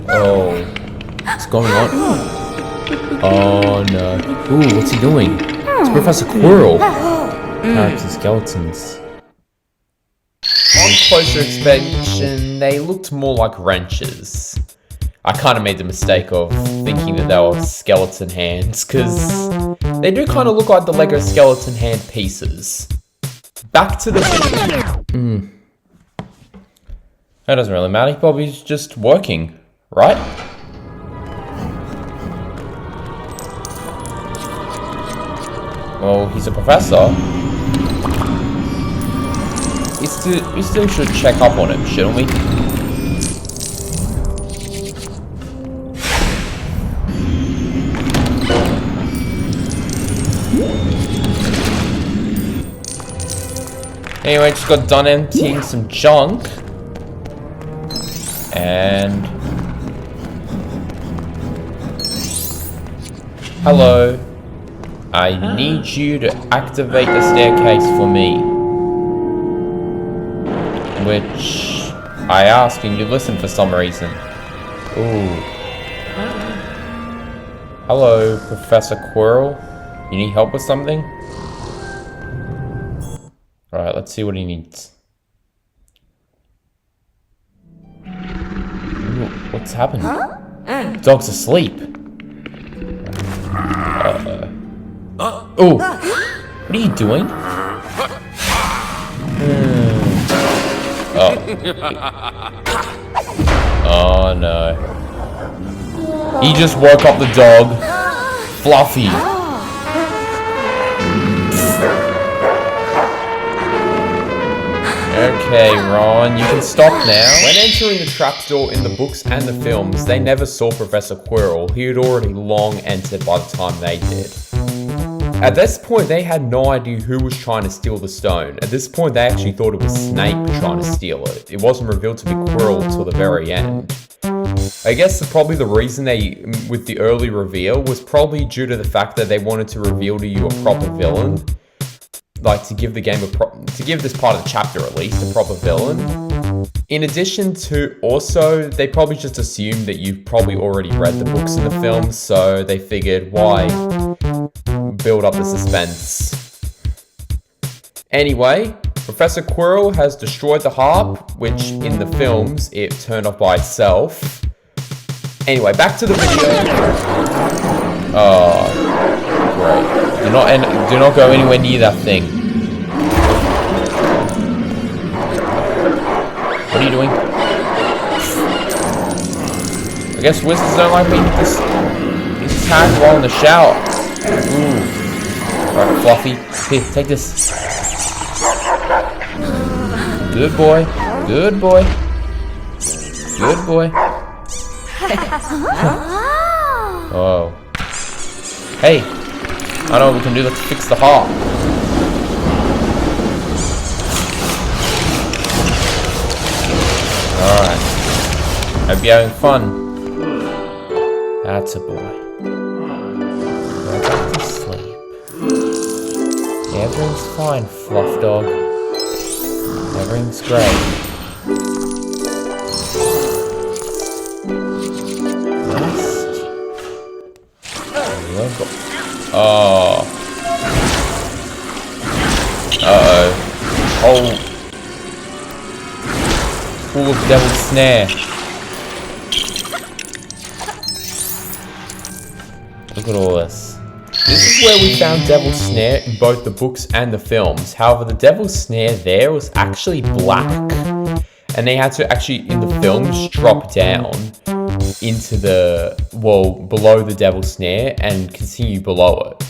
Oh, what's going on? Oh no. Ooh, what's he doing? It's Professor Quirrell. Carrots and skeletons. On closer inspection, they looked more like wrenches. I kind of made the mistake of thinking that they were skeleton hands, because they do kind of look like the Lego skeleton hand pieces. Back to the video. That doesn't really matter, he probably is just working, right? Well, he's a professor. We still should check up on him, shouldn't we? Anyway, just got done emptying some junk. And... hello. I need you to activate the staircase for me. Which... I asked and you listened for some reason. Ooh. Hello, Professor Quirrell. You need help with something? Alright, let's see what he needs. Ooh, what's happened? Dog's asleep. Oh, what are you doing? Oh. Oh no. He just woke up the dog. Fluffy. Okay, Ron, you can stop now. When entering the trapdoor in the books and the films, they never saw Professor Quirrell. He had already long entered by the time they did. At this point, they had no idea who was trying to steal the stone. At this point, they actually thought it was Snape trying to steal it. It wasn't revealed to be Quirrell till the very end. I guess probably the reason they, with the early reveal, was probably due to the fact that they wanted to reveal to you a proper villain. Like, to give the game to give this part of the chapter at least a proper villain. In addition to, also, they probably just assumed that you've probably already read the books and the films, so they figured, why build up the suspense? Anyway, Professor Quirrell has destroyed the harp, which in the films, it turned off by itself. Anyway, back to the video. Oh, great. Do not go anywhere near that thing. What are you doing? I guess wizards don't like being attacked while in the shower. Ooh. Alright, Fluffy. Here, take this. Good boy. Good boy. Good boy. Oh. Hey. I know what we can do. Let's fix the harp. Alright. Hope you're having fun. That's a boy. Go back to sleep. Everything's fine, Fluff Dog. Everything's great. Rest. Oh. Uh-oh. Oh. Full of Devil's Snare. Look at all this. This is where we found Devil's Snare in both the books and the films. However, the Devil's Snare there was actually black. And they had to actually, in the films, drop down into the, well, below the Devil's Snare and continue below it.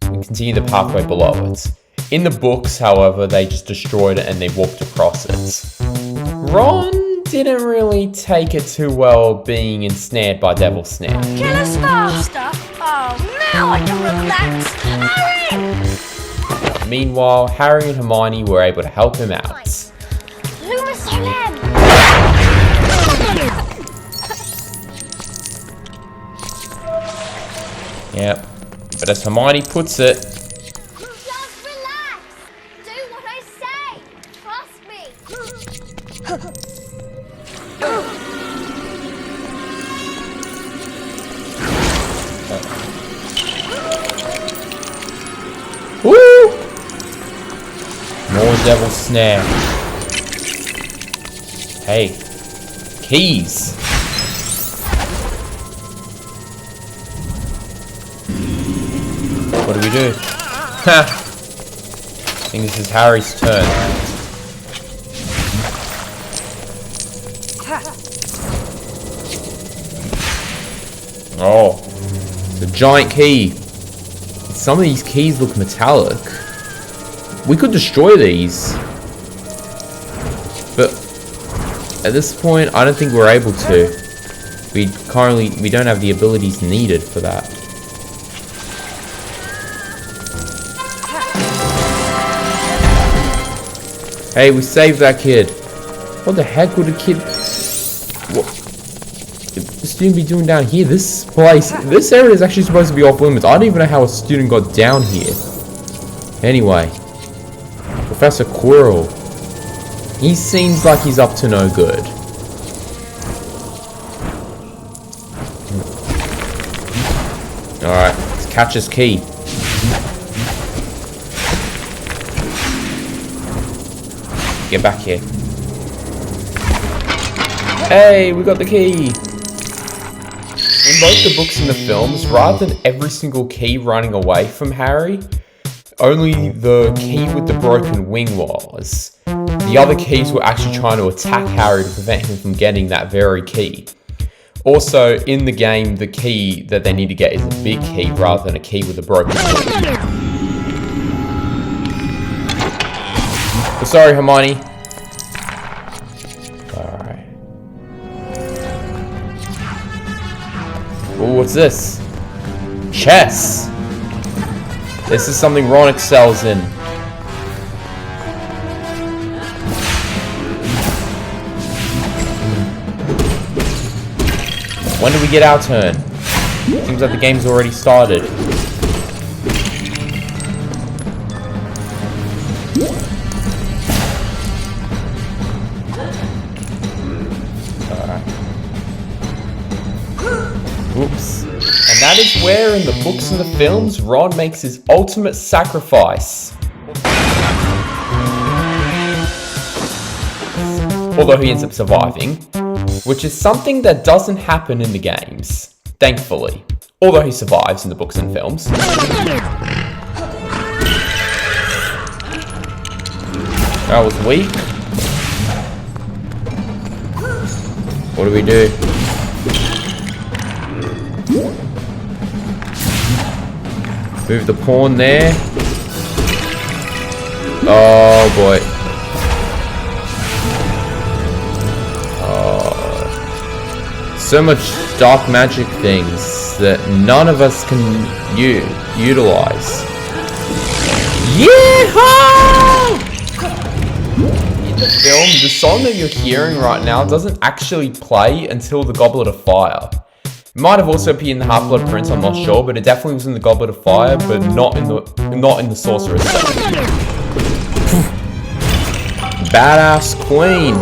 Continue the pathway below it. In the books, however, they just destroyed it and they walked across it. Ron didn't really take it too well being ensnared by Devil's Snare. Kill us faster! Oh, now I can relax! Hurry! Meanwhile, Harry and Hermione were able to help him out. Yep, but as Hermione puts it, just relax! Do what I say! Trust me! Devil Snare. Hey. Keys. What do we do? Ha! I think this is Harry's turn. Oh. It's a giant key. Some of these keys look metallic. We could destroy these. But at this point, I don't think we're able to. We don't have the abilities needed for that. Hey, we saved that kid. What the heck would a kid... What the student be doing down here? This area is actually supposed to be off limits. I don't even know how a student got down here. Anyway. Professor Quirrell. He seems like he's up to no good. Alright, let's catch his key. Get back here. Hey, we got the key! In both the books and the films, rather than every single key running away from Harry, only the key with the broken wing was. The other keys were actually trying to attack Harry to prevent him from getting that very key. Also, in the game, the key that they need to get is a big key rather than a key with a broken wing. Oh, sorry, Hermione. Alright. Ooh, what's this? Chess! This is something Ron excels in. When do we get our turn? Seems like the game's already started. Alright. Oops. And that is where, in the books and the films, Ron makes his ultimate sacrifice. Although he ends up surviving, which is something that doesn't happen in the games, thankfully. Although he survives in the books and films. That was weak. What do we do? Move the pawn there. Oh boy. So much dark magic things that none of us can utilize. Yeehaw! In the film, the song that you're hearing right now doesn't actually play until the Goblet of Fire. It might have also appeared in the Half-Blood Prince, I'm not sure, but it definitely was in the Goblet of Fire, but not in the Sorcerer's Stone. Badass Queen.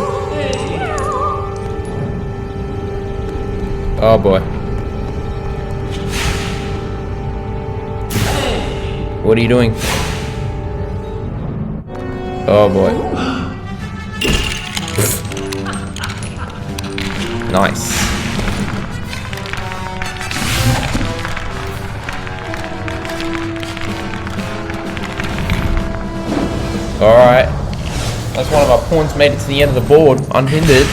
Oh boy. What are you doing? Oh boy. Nice. Alright. That's one of our pawns made it to the end of the board, unhindered.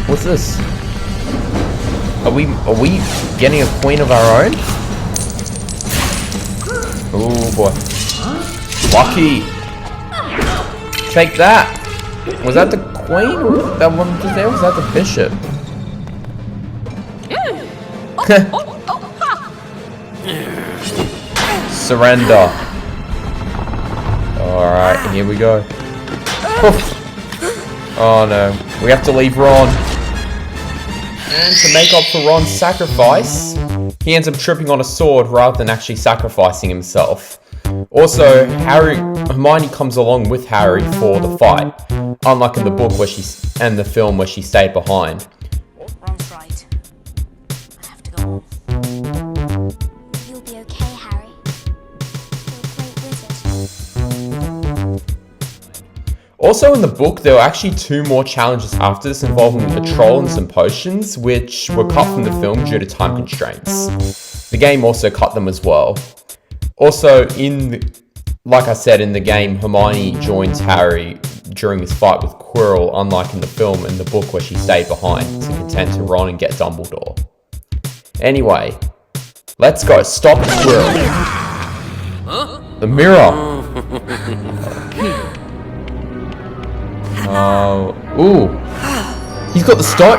What's this? Are we getting a queen of our own? Oh boy. Lucky. Take that. Was that the queen? Or that one just there? Was that the bishop? Surrender. Alright, here we go. Oh no. We have to leave Ron. And to make up for Ron's sacrifice, he ends up tripping on a sword rather than actually sacrificing himself. Also, Hermione comes along with Harry for the fight, unlike in the book and the film where she stayed behind. Ron's right. I have to go home. Also in the book, there were actually 2 more challenges after this involving a troll and some potions, which were cut from the film due to time constraints. The game also cut them as well. Also, like I said, in the game, Hermione joins Harry during his fight with Quirrell, unlike in the film and the book where she stayed behind to contend to Ron and get Dumbledore. Anyway, let's go. Stop Quirrell. The mirror. Ooh. He's got the stone.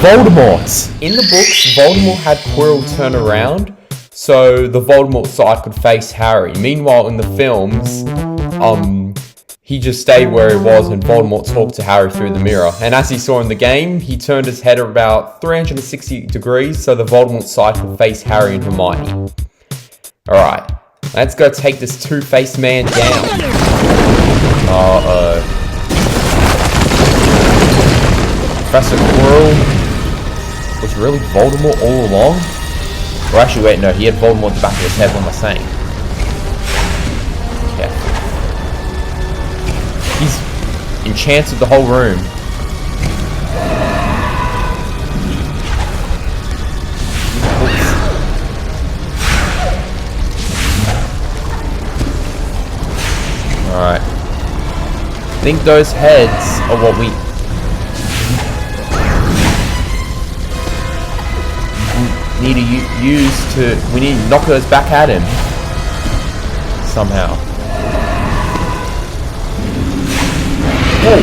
Voldemort. In the books, Voldemort had Quirrell turn around so the Voldemort side could face Harry. Meanwhile, in the films, he just stayed where he was and Voldemort talked to Harry through the mirror. And as he saw in the game, he turned his head about 360 degrees so the Voldemort side could face Harry and Hermione. Alright, let's go take this two-faced man down. Uh-oh. Professor Quirrell was really Voldemort all along? Or actually, wait, no, he had Voldemort at the back of his head, what am I saying? Yeah. He's enchanted the whole room. Alright. I think those heads are what we need to use to... We need to knock those back at him. Somehow. Whoa!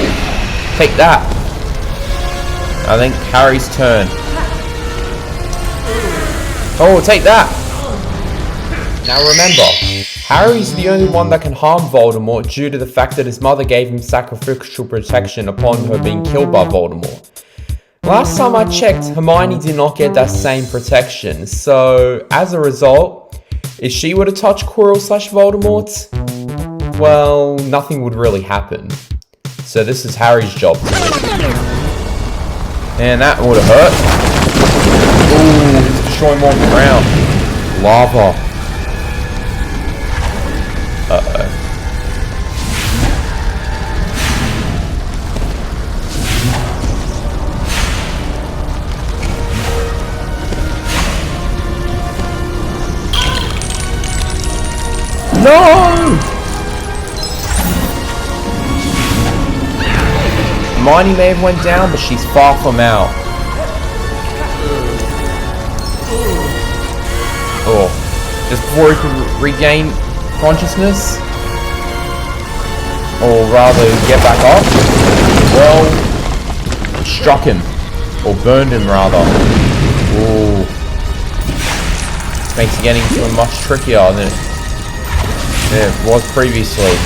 Take that! I think Harry's turn. Oh, take that! Now remember, Harry's the only one that can harm Voldemort due to the fact that his mother gave him sacrificial protection upon her being killed by Voldemort. Last time I checked, Hermione did not get that same protection, so as a result, if she were to touch Quirrell/Voldemort, well, nothing would really happen. So this is Harry's job to do. And that would have hurt. Ooh, he's destroying more ground. Lava. Uh-oh. No! Hermione may have went down, but she's far from out. Oh, just before he could regain consciousness, or rather get back up, well, struck him, or burned him rather. Ooh, this makes getting to him much trickier than it was previously.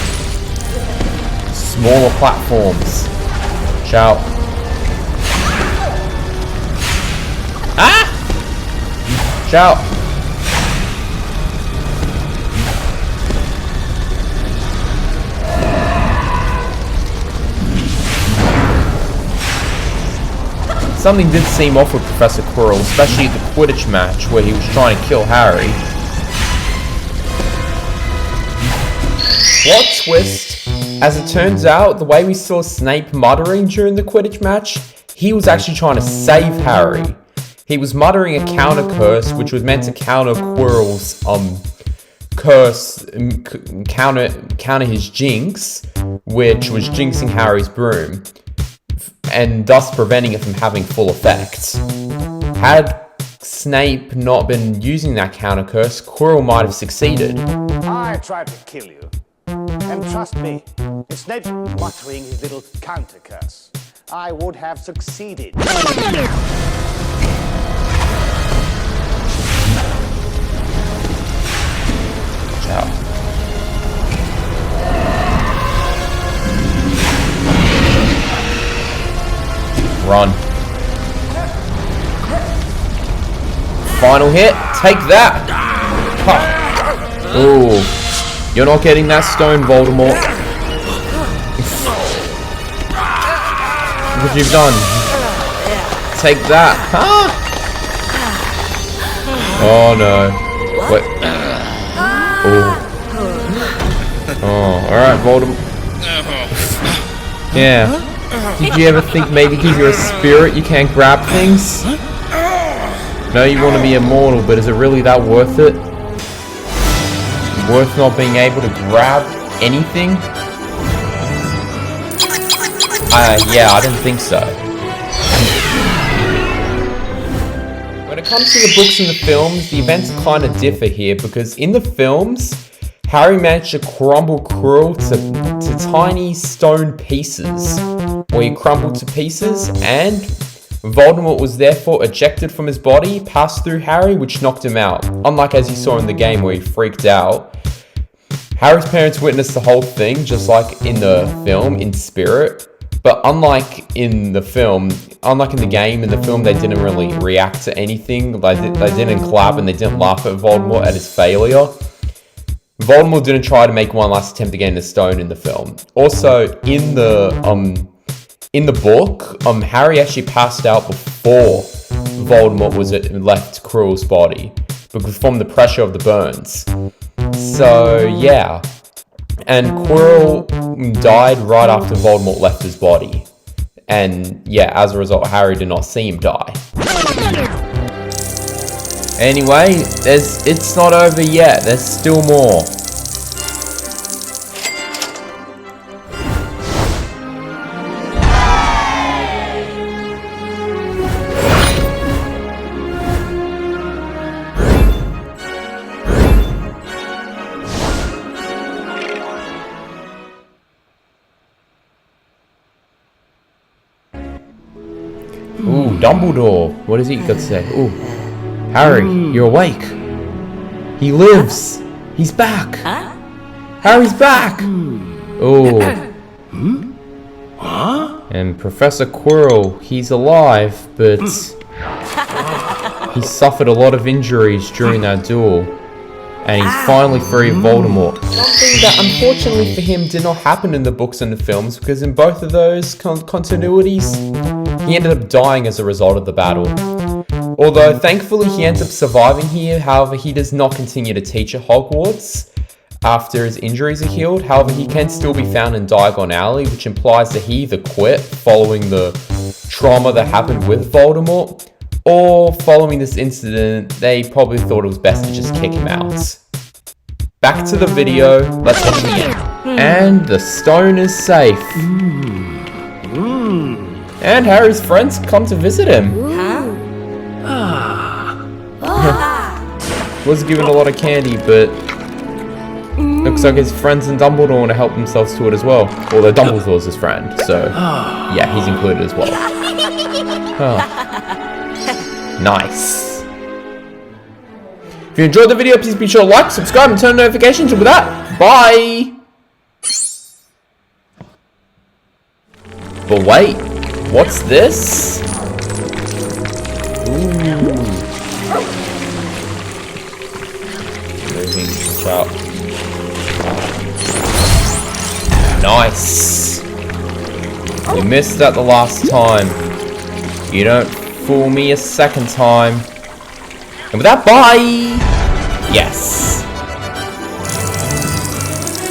Smaller platforms. Watch out. Ah! Watch out. Something did seem off with Professor Quirrell, especially at the Quidditch match where he was trying to kill Harry. Plot twist! As it turns out, the way we saw Snape muttering during the Quidditch match, he was actually trying to save Harry. He was muttering a counter curse, which was meant to counter Quirrell's curse, counter his jinx, which was jinxing Harry's broom, and thus preventing it from having full effect. Had Snape not been using that counter curse, Quirrell might have succeeded. I tried to kill you. And trust me, if Snape's muttering his little counter curse, I would have succeeded. Ciao. Run. Final hit. Take that. Ha. Ooh. You're not getting that stone, Voldemort. Look what you've done. Take that. Huh? Oh no. Wait. Oh. Oh, alright, Voldemort. Yeah. Did you ever think maybe because you're a spirit you can't grab things? No, you want to be immortal, but is it really that worth it? Worth not being able to grab anything? Yeah, I didn't think so. When it comes to the books and the films, the events kind of differ here, because in the films, Harry managed to crumble Quirrell to tiny stone pieces, where he crumbled to pieces, and Voldemort was therefore ejected from his body, passed through Harry, which knocked him out. Unlike as you saw in the game where he freaked out, Harry's parents witnessed the whole thing, just like in the film, in spirit. But unlike in the game, in the film they didn't really react to anything. They didn't clap and they didn't laugh at Voldemort at his failure. Voldemort didn't try to make one last attempt to gain the stone in the film. Also, in the book, Harry actually passed out before Voldemort left Quirrell's body, because from the pressure of the burns. So yeah, and Quirrell died right after Voldemort left his body, and yeah, as a result, Harry did not see him die. Anyway, it's not over yet. There's still more. Ooh, Dumbledore. What has he got to say? Ooh, Harry, you're awake. He lives. He's back. Harry's back. Ooh. And Professor Quirrell, he's alive, but he suffered a lot of injuries during that duel. And he's finally free of Voldemort. Something that unfortunately for him did not happen in the books and the films, because in both of those continuities, he ended up dying as a result of the battle. Although thankfully he ends up surviving here, however he does not continue to teach at Hogwarts after his injuries are healed. However, he can still be found in Diagon Alley, which implies that he either quit following the trauma that happened with Voldemort, or following this incident, they probably thought it was best to just kick him out. Back to the video, let's watch the end. And the stone is safe. And Harry's friends come to visit him. Was given a lot of candy, but looks like his friends and Dumbledore want to help themselves to it as well. Although Dumbledore's his friend, so yeah, he's included as well. Nice. If you enjoyed the video, please be sure to like, subscribe, and turn notifications. And with that, bye! But wait, what's this? Ooh. Moving, watch out. Nice. You missed that the last time. You don't fool me a second time. And with that, bye! Yes.